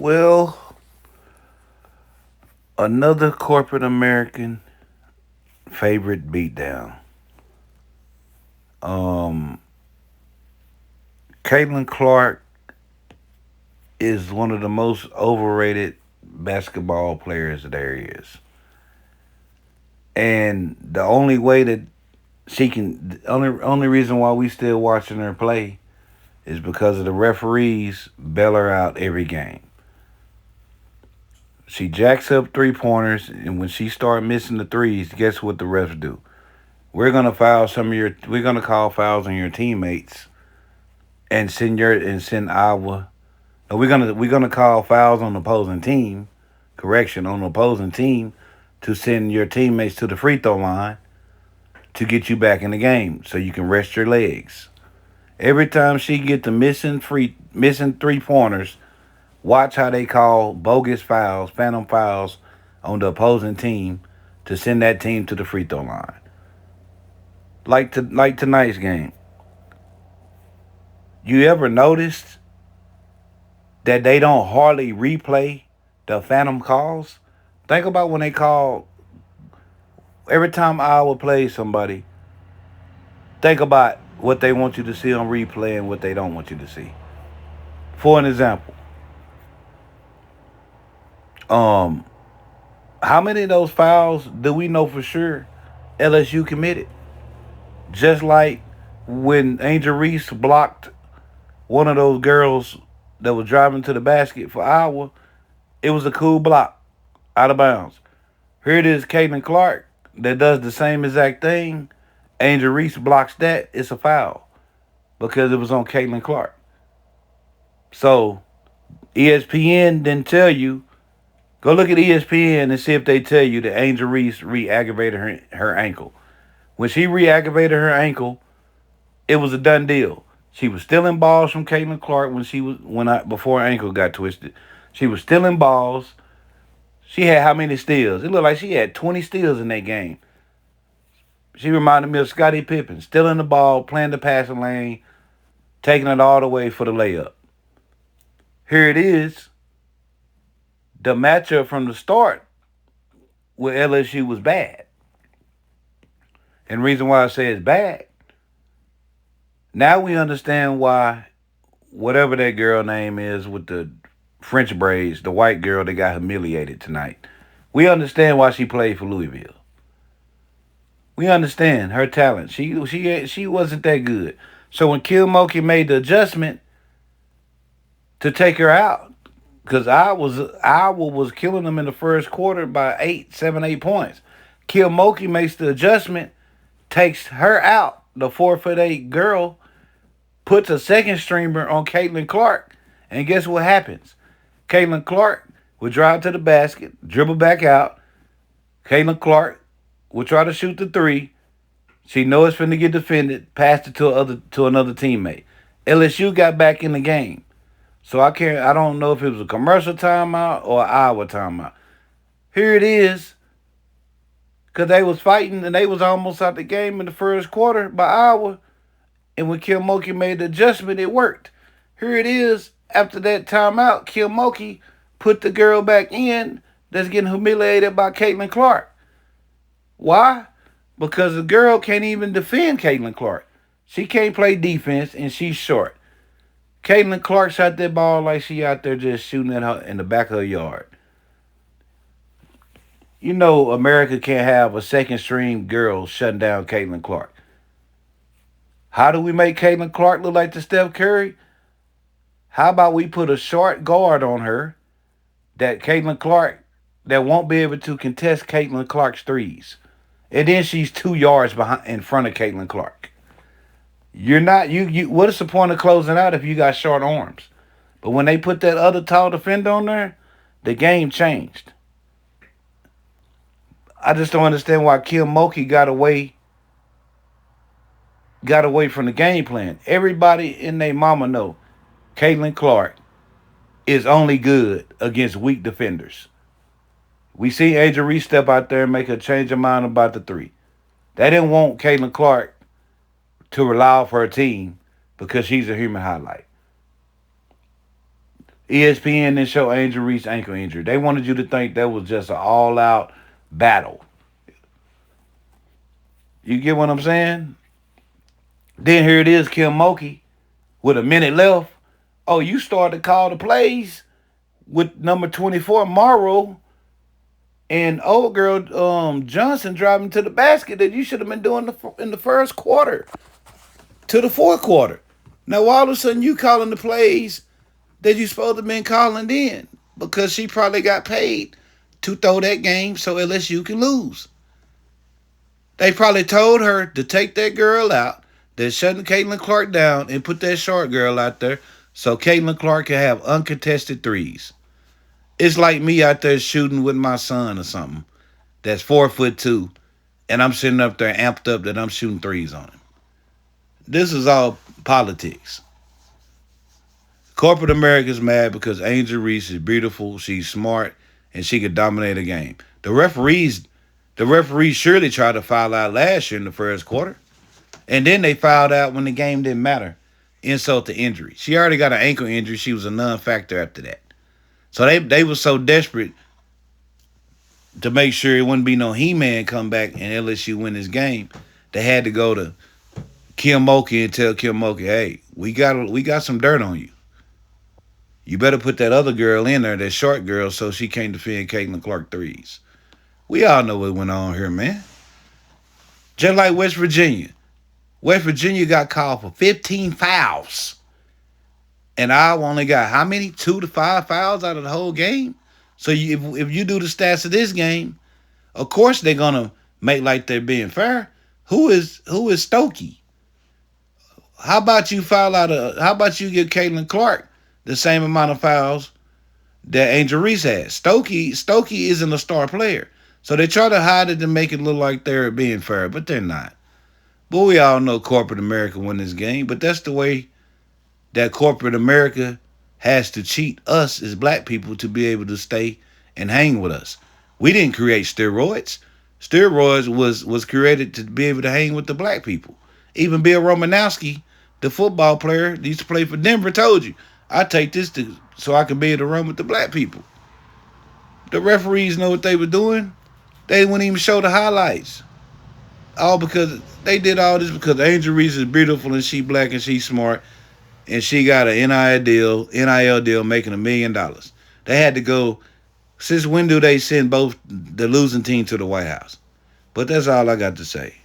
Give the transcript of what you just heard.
Well, another corporate American favorite beatdown. Um, Caitlin Clark is one of the most overrated basketball players there is. And the only way that the only reason why we still watching her play is because of the referees bail her out every game. She jacks up 3 pointers, and when she start missing the threes, guess what the refs do? We're gonna call fouls on your teammates and send Iowa. No, we're gonna call fouls on the opposing team, correction on the opposing team, to send your teammates to the free throw line to get you back in the game so you can rest your legs. Every time she get the missing 3 pointers, watch how they call bogus fouls, phantom fouls on the opposing team to send that team to the free throw line. Like tonight's game. You ever noticed that they don't hardly replay the phantom calls? Think about when they call every time Iowa plays somebody. Think about what they want you to see on replay and what they don't want you to see. For an example, um, how many of those fouls do we know for sure LSU committed? Just like when Angel Reese blocked one of those girls that was driving to the basket for Iowa, it was a cool block out of bounds. Here it is, Caitlin Clark that does the same exact thing. Angel Reese blocks that. It's a foul because it was on Caitlin Clark. So ESPN didn't tell you. Go look at ESPN and see if they tell you that Angel Reese re-aggravated her ankle. When she re-aggravated her ankle, it was a done deal. She was stealing balls from Caitlin Clark before her ankle got twisted. She was stealing balls. She had how many steals? It looked like she had 20 steals in that game. She reminded me of Scottie Pippen, stealing the ball, playing the passing lane, taking it all the way for the layup. Here it is. The matchup from the start with LSU was bad. And the reason why I say it's bad, now we understand why whatever that girl name is with the French braids, the white girl that got humiliated tonight. We understand why she played for Louisville. We understand her talent. She wasn't that good. So when Mulkey made the adjustment to take her out, because Iowa was killing them in the first quarter by 8 points. Mulkey makes the adjustment, takes her out, the 4'8" girl, puts a second streamer on Caitlin Clark, and guess what happens? Caitlin Clark would drive to the basket, dribble back out. Caitlin Clark would try to shoot the three. She knows it's finna get defended, passed it to another teammate. LSU got back in the game. So I don't know if it was a commercial timeout or an Iowa timeout. Here it is. Cause they was fighting and they was almost out the game in the first quarter by Iowa. And when Mulkey made the adjustment, it worked. Here it is. After that timeout, Mulkey put the girl back in that's getting humiliated by Caitlin Clark. Why? Because the girl can't even defend Caitlin Clark. She can't play defense and she's short. Caitlin Clark shot that ball like she out there just shooting at her in the back of her yard. You know America can't have a second string girl shutting down Caitlin Clark. How do we make Caitlin Clark look like the Steph Curry? How about we put a short guard on her that won't be able to contest Caitlin Clark's threes. And then she's 2 yards behind in front of Caitlin Clark. You're not you what is the point of closing out if you got short arms? But when they put that other tall defender on there, the game changed. I just don't understand why Mulkey got away from the game plan. Everybody in their mama know Caitlin Clark is only good against weak defenders. We see ANGELREESE step out there and make a change of mind about the three. They didn't want Caitlin Clark to rely off her team because she's a human highlight. ESPN didn't show Angel Reese ankle injury. They wanted you to think that was just an all out battle. You get what I'm saying? Then here it is, Kim Mulkey, with a minute left. Oh, you started to call the plays with number 24, Morrow, and old girl Johnson driving to the basket that you should have been doing in the first quarter to the fourth quarter. Now all of a sudden you calling the plays that you supposed to have been calling then because she probably got paid to throw that game so LSU can lose. They probably told her to take that girl out, then shutting KAITLYNCLARK down and put that short girl out there so KAITLYNCLARK can have uncontested threes. It's like me out there shooting with my son or something that's 4'2", and I'm sitting up there amped up that I'm shooting threes on him. This is all politics. Corporate America's mad because Angel Reese is beautiful, she's smart, and she could dominate a game. The referees surely tried to foul out last year in the first quarter. And then they fouled out when the game didn't matter. Insult to injury. She already got an ankle injury. She was a non-factor after that. So they were so desperate to make sure it wouldn't be no He-Man come back and LSU win this game. They had to go to Kim Mulkey and tell Kim Mulkey, hey, we got some dirt on you. You better put that other girl in there, that short girl, so she can't defend KAITLYNCLARK threes. We all know what went on here, man. Just like West Virginia. West Virginia got called for 15 fouls. And I only got how many? 2 to 5 fouls out of the whole game. So if you do the stats of this game, of course they're gonna make like they're being fair. Who is Stokey? How about you how about you give KAITLYNCLARK the same amount of fouls that Angel Reese has? Stokey isn't a star player. So they try to hide it to make it look like they're being fair, but they're not. But we all know corporate America won this game. But that's the way that corporate America has to cheat us as black people to be able to stay and hang with us. We didn't create steroids. Steroids was created to be able to hang with the black people. Even Bill Romanowski, the football player that used to play for Denver, told you, I take this so I can be able to run with the black people. The referees know what they were doing. They wouldn't even show the highlights. All because they did all this because Angel Reese is beautiful and she black and she smart and she got an NIL deal making $1 million. They had to go. Since when do they send both the losing team to the White House? But that's all I got to say.